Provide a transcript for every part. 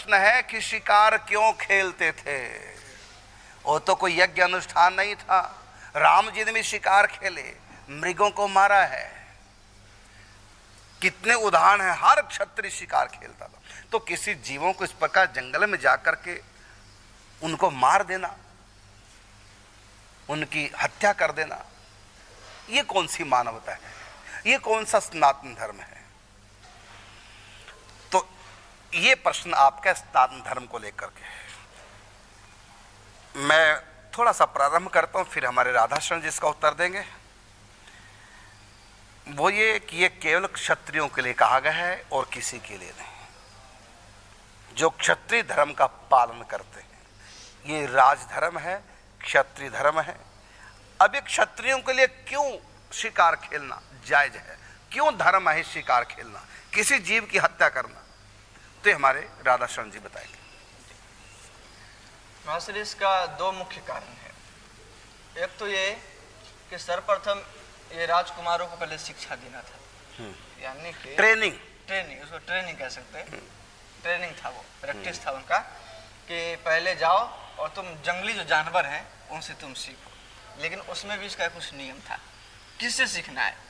प्रश्न है कि शिकार क्यों खेलते थे? वो तो कोई यज्ञ अनुष्ठान नहीं था। राम जी ने भी शिकार खेले, मृगों को मारा है। कितने उदाहरण हैं, हर क्षत्रिय शिकार खेलता था। तो किसी जीवों को इस प्रकार जंगल में जाकर के उनको मार देना, उनकी हत्या कर देना, ये कौन सी मानवता है? ये कौन सा सनातन धर्म है? तो ये प्रश्न आपका सनातन धर्म को लेकर के है। मैं थोड़ा सा प्रारंभ करता हूं, फिर हमारे राधाशरण जी इसका उत्तर देंगे। वो ये कि ये केवल क्षत्रियों के लिए कहा गया है और किसी के लिए नहीं। जो क्षत्रिय धर्म का पालन करते हैं, ये राजधर्म है, क्षत्रिय धर्म है। अब ये क्षत्रियों के लिए क्यों शिकार खेलना जायज है? क्यों धर्म है शिकार खेलना, किसी जीव की हत्या करना? तो हमारे राधाशरण जी बताएंगे। महाश्री, इसका दो मुख्य कारण है। एक तो ये कि सर्वप्रथम ये राजकुमारों को पहले शिक्षा देना था, यानी कि ट्रेनिंग, उसको ट्रेनिंग कह सकते हैं। ट्रेनिंग था, वो प्रैक्टिस था उनका कि पहले जाओ और तुम जंगली जो जानवर हैं उनसे तुम सीखो। लेकिन उसमें भी इसका कुछ नियम था, किससे सीखना है।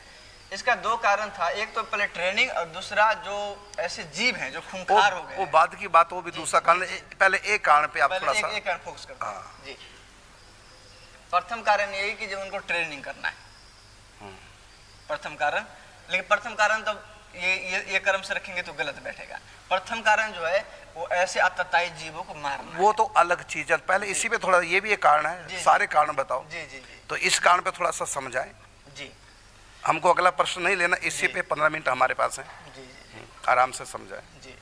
इसका दो कारण था, एक तो पहले ट्रेनिंग और दूसरा जो ऐसे जीव हैं जो खूंखार हो गए। वो बाद की बात, वो भी दूसरा कारण। पहले एक कारण पे आप थोड़ा सा एक कारण फोकस करते हैं जी। प्रथम कारण यही कि जब उनको ट्रेनिंग करना है, प्रथम कारण। लेकिन प्रथम कारण तो ये कर्म से रखेंगे तो गलत बैठेगा। प्रथम कारण जो है वो ऐसे आतताई जीवों को मारना, वो तो अलग चीज है। पहले इसी पे थोड़ा, ये भी एक कारण है, सारे कारण बताओ जी जी जी। तो इस कारण पे थोड़ा सा समझाएं जी। हमको अगला प्रश्न नहीं लेना, इसी पे 15 मिनट हमारे पास है जी जी। आराम से समझाएं जी।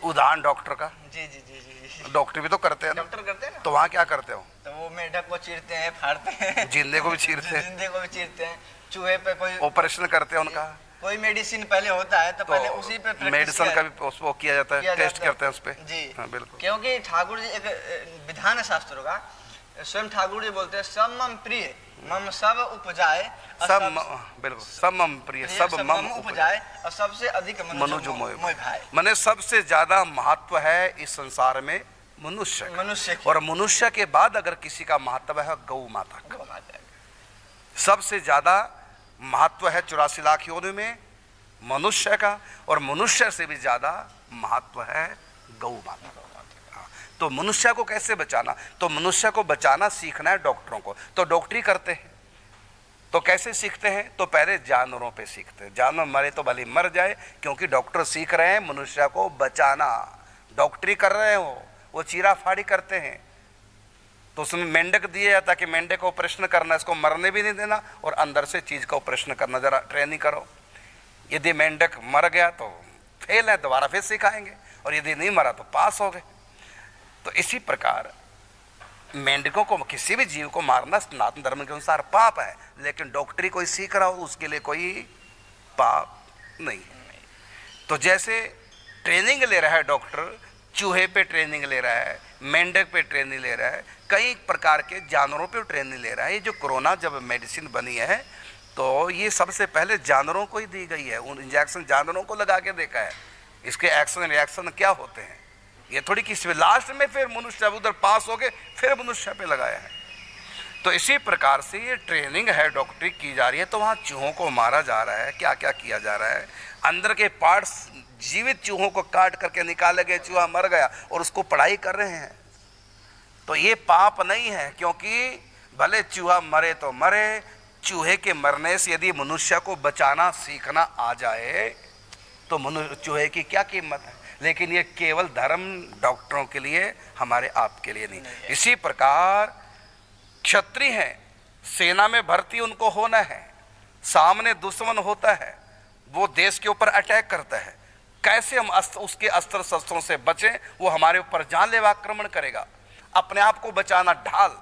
उदाहरण डॉक्टर का। जी जी जी जी। डॉक्टर भी तो करते हैं, डॉक्टर करते हैं ना। तो वहाँ क्या करते हो? तो वो मेढक को चीरते हैं, फाड़ते हैं, जिंदे को भी चीरते हैं, जिंदे को भी चीरते हैं, चूहे पे कोई ऑपरेशन करते हैं उनका। कोई मेडिसिन पहले होता है तो पहले उसी पे मेडिसिन का भी वो किया जाता है, टेस्ट करते हैं उस पे जी। हाँ बिल्कुल। क्योंकि ठाकुर जी एक विधान है शास्त्रों का, स्वयं ठाकुर जी बोलते हैं सब मम प्रिय मम सब उपजाए, सब बिल्कुल सब मम प्रिय सब मम उपजाए और सबसे अधिक मनुज मोह भाई। माने सबसे ज्यादा महत्व है इस संसार में मनुष्य और मनुष्य के बाद अगर किसी का महत्व है गौ माता का। सबसे ज्यादा महत्व है 84 लाख योनि में मनुष्य का, और मनुष्य से भी ज्यादा महत्व है गौ माता का। तो मनुष्य को कैसे बचाना? तो मनुष्य को बचाना सीखना है डॉक्टरों को। तो डॉक्टरी करते हैं तो कैसे सीखते हैं? तो पहले जानवरों पे सीखते हैं। जानवर मरे तो भले मर जाए, क्योंकि डॉक्टर सीख रहे हैं मनुष्य को बचाना। डॉक्टरी कर रहे हो, वो चीरा फाड़ी करते हैं तो उसमें मेंढक दिया जाता कि मेंढक का ऑपरेशन करना, इसको मरने भी नहीं देना और अंदर से चीज का ऑपरेशन करना। जरा ट्रेनिंग करो। यदि मेंढक मर गया तो फेल है, दोबारा फिर सिखाएंगे, और यदि नहीं मरा तो पास हो गए। तो इसी प्रकार मेंढकों को, किसी भी जीव को मारना सनातन धर्म के अनुसार पाप है, लेकिन डॉक्टरी कोई सीख रहा हो उसके लिए कोई पाप नहीं। तो जैसे ट्रेनिंग ले रहा है डॉक्टर, चूहे पे ट्रेनिंग ले रहा है, मेंढक पे ट्रेनिंग ले रहा है, कई प्रकार के जानवरों पे ट्रेनिंग ले रहा है। ये जो कोरोना जब मेडिसिन बनी है तो ये सबसे पहले जानवरों को ही दी गई है। उन इंजेक्शन जानवरों को लगा के देखा है, इसके एक्शन रिएक्शन क्या होते हैं। ये थोड़ी किसी लास्ट में फिर मनुष्य उधर पास हो गए फिर मनुष्य पे लगाया है। तो इसी प्रकार से ये ट्रेनिंग है, डॉक्टरी की जा रही है। तो वहाँ चूहों को मारा जा रहा है, क्या क्या किया जा रहा है। अंदर के पार्ट्स, जीवित चूहों को काट करके निकाले गए, चूहा मर गया और उसको पढ़ाई कर रहे हैं। तो ये पाप नहीं है, क्योंकि भले चूहा मरे तो मरे, चूहे के मरने से यदि मनुष्य को बचाना सीखना आ जाए तो चूहे की क्या कीमत है। लेकिन ये केवल धर्म डॉक्टरों के लिए, हमारे आपके लिए नहीं। इसी प्रकार क्षत्रिय हैं, सेना में भर्ती उनको होना है, सामने दुश्मन होता है, वो देश के ऊपर अटैक करता है, कैसे हम उसके अस्त्र शस्त्रों से बचें? वो हमारे ऊपर जानलेवा आक्रमण करेगा, अपने आप को बचाना ढाल,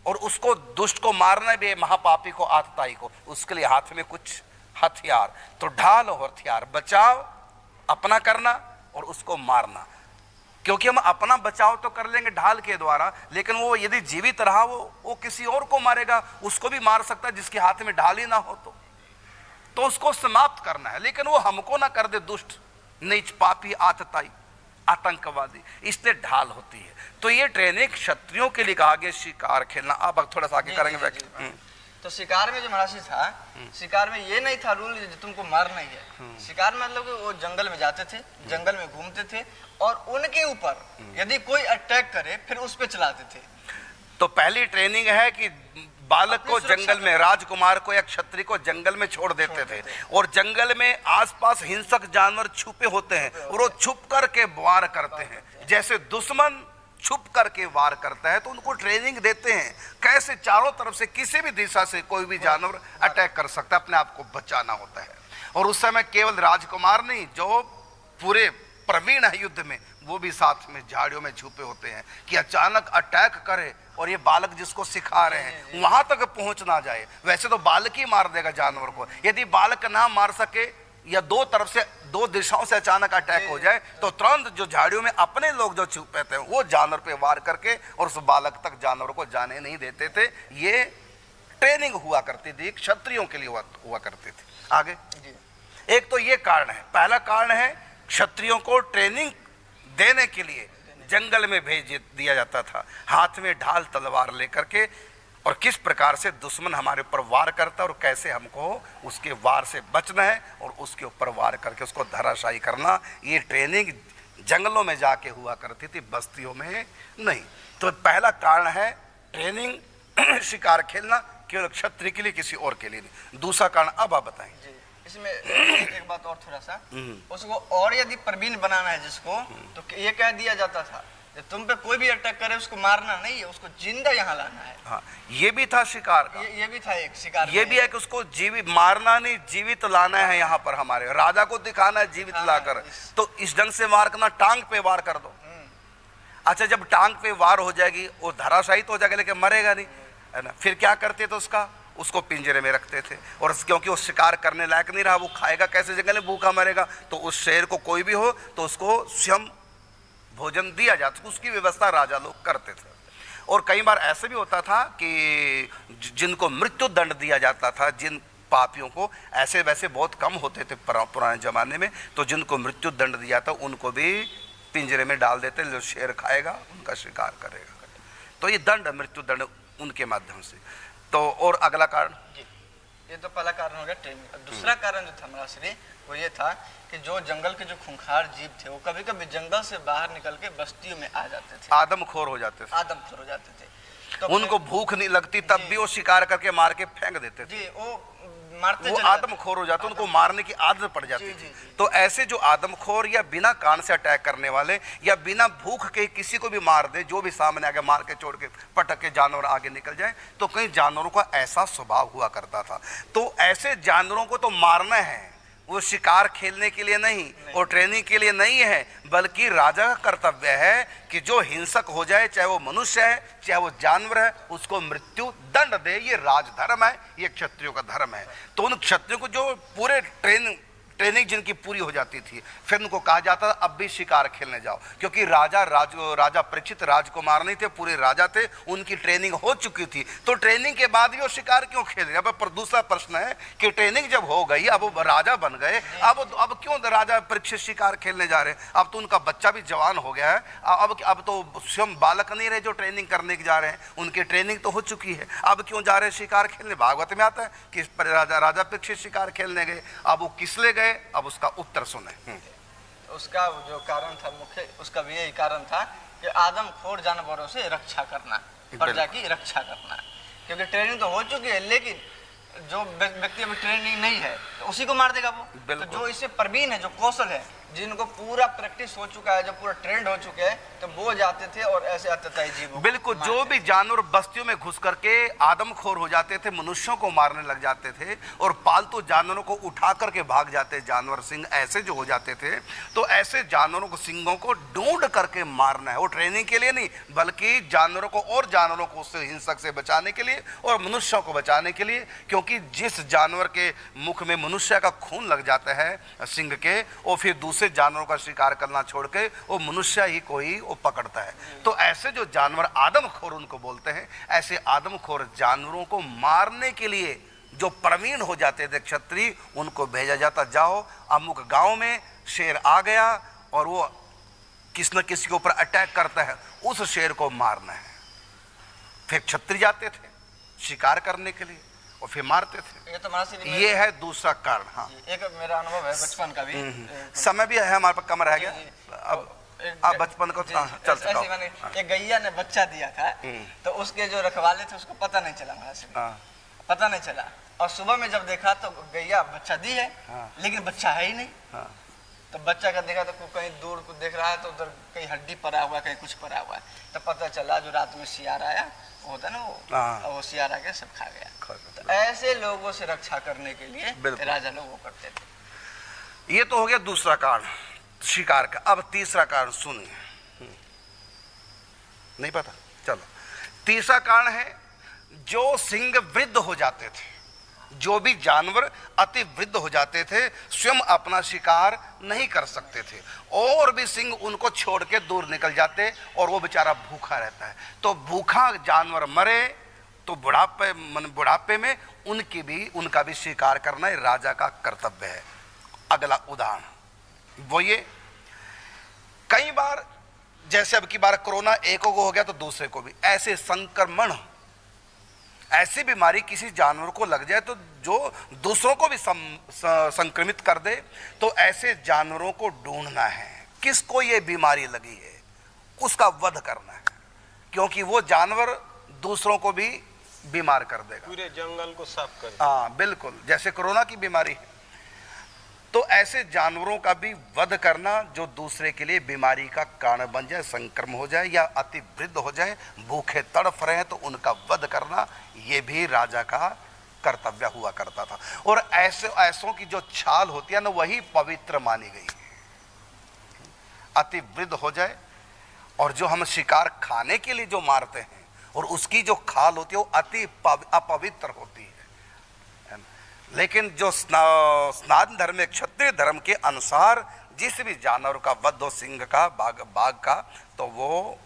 और उसको दुष्ट को मारना भी, महापापी को, आतताई को, उसके लिए हाथ में कुछ हथियार। तो ढाल और हथियार, बचाव अपना करना और उसको मारना। क्योंकि हम अपना बचाव तो कर लेंगे ढाल के द्वारा, लेकिन वो यदि जीवित रहा वो किसी और को मारेगा, उसको भी मार सकता है जिसके हाथ में ढाल ही ना हो। तो उसको समाप्त करना है, लेकिन वो हमको ना कर दे दुष्ट, नीच, पापी, आतताई। आतंकवादी, इसलिए ढाल होती है। तो ये ट्रेनिंग क्षत्रियों के लिए कहा गया शिकार खेलना। अब थोड़ा सा आगे करेंगे व्याख्या। तो शिकार में जो महाराज था, शिकार में ये नहीं था रूल तुमको मारना ही है। शिकार में मतलब वो जंगल में जाते थे, जंगल में घूमते थे और उनके ऊपर यदि कोई अटैक करे फिर उस पे चलाते थे। तो पहली ट्रेनिंग है कि बालक को जंगल में, राजकुमार को या क्षत्रिय को जंगल में छोड़ देते थे और जंगल में आसपास हिंसक जानवर छुपे होते हैं और वो छुप करके वार करते हैं। जैसे दुश्मन छुप करके वार करता है तो उनको ट्रेनिंग देते हैं कैसे चारों तरफ से किसी भी दिशा से कोई भी जानवर अटैक कर सकता है, अपने आप को बचाना होता है। और उस समय केवल राजकुमार नहीं, जो पूरे प्रवीण है युद्ध में, वो भी साथ में झाड़ियों में छुपे होते हैं कि अचानक अटैक करे और ये बालक जिसको सिखा रहे हैं वहां तक पहुंच ना जाए। वैसे तो बालक ही मार देगा जानवर को, यदि बालक ना मार सके या दो तरफ से, दो दिशाओं से अचानक अटैक हो जाए तो तुरंत जो झाड़ियों में अपने लोग जो छुपे थे वो जानवर पे वार करके और उस बालक तक जानवर को जाने नहीं देते थे। ये ट्रेनिंग हुआ करती थी, क्षत्रियों के लिए हुआ करती थी। आगे एक तो ये कारण है, पहला कारण है क्षत्रियों को ट्रेनिंग देने के लिए जंगल में भेज दिया जाता था, हाथ में ढाल तलवार लेकर के, और किस प्रकार से दुश्मन हमारे ऊपर वार करता है और कैसे हमको उसके वार से बचना है और उसके ऊपर वार करके उसको धराशायी करना। ये ट्रेनिंग जंगलों में जाके हुआ करती थी, बस्तियों में नहीं। तो पहला कारण है ट्रेनिंग शिकार खेलना केवल क्षत्रिय के लिए, किसी और के लिए नहीं। दूसरा कारण अब आप बताएं। इसमें एक बात और थोड़ा सा, उसको और यदि प्रवीण बनाना है जिसको, तो ये कह दिया जाता था जब तुम पे कोई भी अटैक करे उसको मारना नहीं है, उसको जिंदा यहाँ लाना है। हाँ, ये भी था शिकार का, ये भी था एक शिकार। ये भी है कि उसको जीवित मारना नहीं, जीवित लाना है। यहाँ पर हमारे राजा को दिखाना है जीवित लाकर। तो इस ढंग से वार करना, टांग पे वार कर दो। अच्छा, जब टांग पे वार हो जाएगी वो धराशायी तो हो जाएगा लेकिन मरेगा नहीं, है ना। फिर क्या करते थे, उसको पिंजरे में रखते थे और क्योंकि वो शिकार करने लायक नहीं रहा, वो खाएगा कैसे, जंगल में भूखा मरेगा। तो उस शेर को कोई भी हो तो उसको स्वयं भोजन दिया जाता, उसकी व्यवस्था राजा लोग करते थे। और कई बार ऐसे भी होता था कि जिनको मृत्यु दंड दिया जाता था, जिन पापियों को, ऐसे वैसे बहुत कम होते थे पुराने जमाने में, तो जिनको मृत्यु दंड दिया था उनको भी पिंजरे में डाल देते, जो शेर खाएगा उनका शिकार करेगा। तो ये दंड, मृत्यु दंड उनके माध्यम से। तो और अगला कारण, ये तो पहला कारण हो गया ट्रेनिंग। दूसरा कारण जो था हमारा श्री, वो ये था कि जो जंगल के जो खूंखार जीव थे वो कभी कभी जंगल से बाहर निकल के बस्तियों में आ जाते थे, आदमखोर हो जाते थे। तो उनको भूख नहीं लगती तब भी वो शिकार करके मार के फेंक देते थे। वो आदमखोर हो जाते, उनको मारने की आदत पड़ जाती थी। तो ऐसे जो आदमखोर या बिना कान से अटैक करने वाले या बिना भूख के किसी को भी मार दे, जो भी सामने आगे मार के छोड़ के पटक के जानवर आगे निकल जाए, तो कई जानवरों का ऐसा स्वभाव हुआ करता था। तो ऐसे जानवरों को तो मारना है, वो शिकार खेलने के लिए नहीं और ट्रेनिंग के लिए नहीं है, बल्कि राजा का कर्तव्य है कि जो हिंसक हो जाए, चाहे वो मनुष्य है चाहे वो जानवर है, उसको मृत्यु दंड दे। ये राजधर्म है, ये क्षत्रियों का धर्म है। तो उन क्षत्रियों को जो पूरे ट्रेनिंग जिनकी पूरी हो जाती थी, फिर उनको कहा जाता था अब भी शिकार खेलने जाओ, क्योंकि राजा परीक्षित राजकुमार नहीं थे, पूरे राजा थे, उनकी ट्रेनिंग हो चुकी थी। तो ट्रेनिंग के बाद भी वो शिकार क्यों खेल रहे? अब दूसरा प्रश्न है कि ट्रेनिंग जब हो गई, अब वो राजा बन गए, अब क्यों राजा परीक्षित शिकार खेलने जा रहे हैं? अब तो उनका बच्चा भी जवान हो गया है, अब तो स्वयं बालक नहीं रहे जो ट्रेनिंग करने जा रहे हैं, उनकी ट्रेनिंग तो हो चुकी है, अब क्यों जा रहे हैं शिकार खेलने? भागवत में आता है कि राजा परीक्षित शिकार खेलने गए, अब वो किस लिए गए, अब उसका उत्तर सुने। उसका जो कारण था मुख्य, उसका भी यही कारण था कि आदमखोर जानवरों से रक्षा करना, प्रजा की रक्षा करना। क्योंकि ट्रेनिंग तो हो चुकी है, लेकिन जो व्यक्ति अभी ट्रेनिंग नहीं है तो उसी को मार देगा वो। तो जो इससे प्रवीण है, जो कौशल है, जिनको पूरा प्रैक्टिस हो चुका है, जो पूरा ट्रेंड हो चुके हैं, तो वो जाते थे और ऐसे अत्याचारी जीवों, बिल्कुल जो भी जानवर बस्तियों में घुस करके आदमखोर हो जाते थे, मनुष्यों को मारने लग जाते थे और पालतू जानवरों को उठा करके भाग जाते जानवर, सिंह ऐसे जो हो जाते थे, तो ऐसे जानवरों को, सिंहों को ढूंढ करके मारना है। वो ट्रेनिंग के लिए नहीं, बल्कि जानवरों को और जानवरों को उससे हिंसक से बचाने के लिए और मनुष्यों को बचाने के लिए। क्योंकि जिस जानवर के मुख में मनुष्य का खून लग जाता है सिंह के, और फिर दूसरे जानवरों का शिकार करना छोड़ के वो मनुष्य ही को ही वो पकड़ता है। तो ऐसे जो जानवर आदमखोर उनको बोलते हैं, ऐसे आदमखोर जानवरों को मारने के लिए जो प्रवीण हो जाते थे क्षत्रिय, उनको भेजा जाता, जाओ अमुक गांव में शेर आ गया और वो किसी न किसी के ऊपर अटैक करता है, उस शेर को मारना है। फिर क्षत्रिय जाते थे शिकार करने के लिए और फिर मारते थे। ये तो महाराज जी ये है दूसरा कारण। हाँ, एक मेरा अनुभव है बचपन का भी। समय भी है हमारे पास, कम रह गया। अब बचपन को चल चुका। एक गैया ने बच्चा दिया था, तो उसके जो रखवाले थे उसको पता नहीं चला महाराज, पता नहीं चला। और सुबह में जब देखा तो गैया बच्चा दी है, लेकिन बच्चा है ही नहीं। तो बच्चा का देखा तो कहीं दूर को देख रहा है तो उधर कहीं हड्डी पड़ा हुआ है, कहीं कुछ पड़ा हुआ है। तो पता चला जो रात में सियार आया होता ना वो सियार आके सब खा गया। तो ऐसे लोगों से रक्षा करने के लिए राजा लोग वो करते थे। ये तो हो गया दूसरा कारण शिकार का। अब तीसरा कारण सुनिए, नहीं पता, चलो। तीसरा कारण है जो सिंह वृद्ध हो जाते थे, जो भी जानवर अति वृद्ध हो जाते थे, स्वयं अपना शिकार नहीं कर सकते थे और भी सिंह उनको छोड़ के दूर निकल जाते और वो बेचारा भूखा रहता है। तो भूखा जानवर मरे तो बुढ़ापे में उनका भी शिकार करना राजा का कर्तव्य है। अगला उदाहरण वो ये, कई बार जैसे अब की बार कोरोना एक को हो गया तो दूसरे को भी, ऐसे संक्रमण, ऐसी बीमारी किसी जानवर को लग जाए तो जो दूसरों को भी संक्रमित कर दे, तो ऐसे जानवरों को ढूंढना है किसको ये बीमारी लगी है, उसका वध करना है, क्योंकि वो जानवर दूसरों को भी बीमार कर देगा, पूरे जंगल को साफ कर। हाँ बिल्कुल, जैसे कोरोना की बीमारी है। तो ऐसे जानवरों का भी वध करना जो दूसरे के लिए बीमारी का कारण बन जाए, संक्रमण हो जाए या अति वृद्ध हो जाए, भूखे तड़फ रहे हैं, तो उनका वध करना ये भी राजा का कर्तव्य हुआ करता था। और ऐसों की जो छाल होती है ना, वही पवित्र मानी गई है। अति वृद्ध हो जाए और जो हम शिकार खाने के लिए जो मारते हैं और उसकी जो खाल होती है वो अति अपवित्र होती है। लेकिन जो सनातन धर्म में क्षत्रिय धर्म के अनुसार जिस भी जानवर का वध हो, सिंह का, बाघ का, तो वो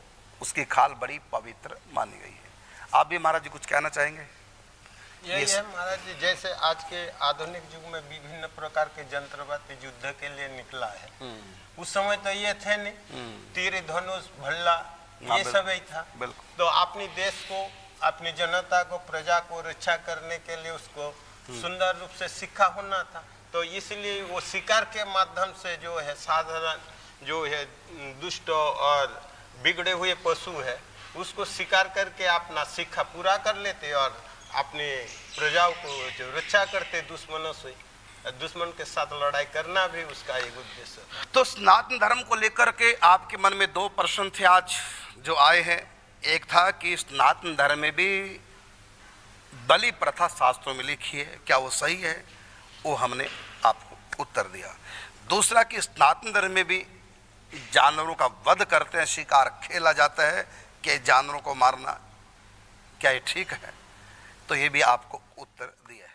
उसकी खाल बड़ी पवित्र मानी गई है। आप भी महाराज जी कुछ कहना चाहेंगे? यही है महाराज जी, जैसे आज के आधुनिक युग में विभिन्न प्रकार के यंत्रपाति युद्ध के लिए निकला है। उस समय तो ये थे नहीं, तीर धनुष भल्ला ये सब ही था। तो अपने देश को, अपनी जनता को, प्रजा को रक्षा करने के लिए उसको सुंदर रूप से सिखा होना था। तो इसलिए वो शिकार के माध्यम से जो है साधारण जो है दुष्ट और बिगड़े हुए पशु है उसको शिकार करके अपना शिक्षा पूरा कर लेते और अपने प्रजाओं को जो रक्षा करते दुश्मनों से। दुश्मन के साथ लड़ाई करना भी उसका एक उद्देश्य है। तो सनातन धर्म को लेकर के आपके मन में दो प्रश्न थे आज जो आए हैं। एक था कि सनातन धर्म में भी बलि प्रथा शास्त्रों में लिखी है, क्या वो सही है? वो हमने आपको उत्तर दिया। दूसरा कि सनातन धर्म में भी जानवरों का वध करते हैं, शिकार खेला जाता है, कि जानवरों को मारना क्या ये ठीक है? तो ये भी आपको उत्तर दिया।